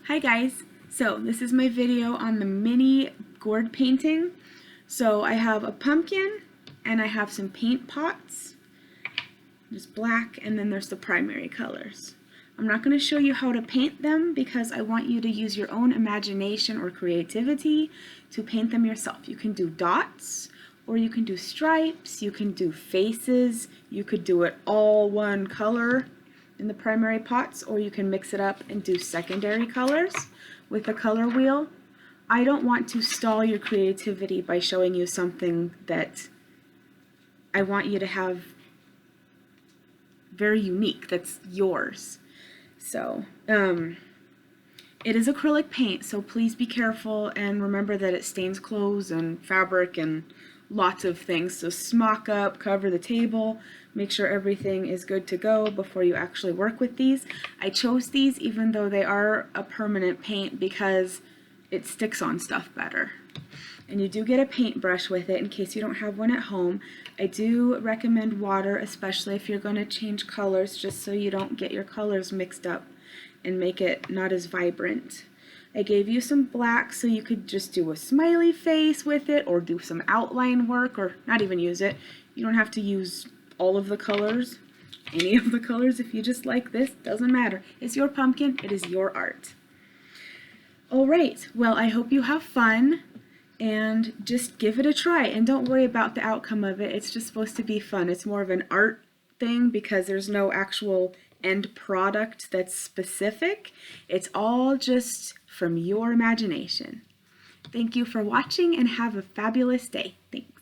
Hi guys, so this is my video on the mini gourd painting. So I have a pumpkin and I have some paint pots. There's black and then there's the primary colors. I'm not going to show you how to paint them because I want you to use your own imagination or creativity to paint them yourself. You can do dots or you can do stripes, you can do faces, you could do it all one color in the primary pots, or you can mix it up and do secondary colors with the color wheel. I don't want to stall your creativity by showing you something that I want you to have very unique, that's yours. So, it is acrylic paint, so please be careful and remember that it stains clothes and fabric and lots of things. So smock up, cover the table, make sure everything is good to go before you actually work with these. I chose these even though they are a permanent paint because it sticks on stuff better. And you do get a paintbrush with it in case you don't have one at home. I do recommend water, especially if you're going to change colors, just so you don't get your colors mixed up and make it not as vibrant. I gave you some black so you could just do a smiley face with it or do some outline work or not even use it. You don't have to use all of the colors, any of the colors. If you just like this, doesn't matter. It's your pumpkin, it is your art. Alright, well I hope you have fun and just give it a try and don't worry about the outcome of it. It's just supposed to be fun. It's more of an art thing because there's no actual end product that's specific. It's all just from your imagination. Thank you for watching and have a fabulous day. Thanks.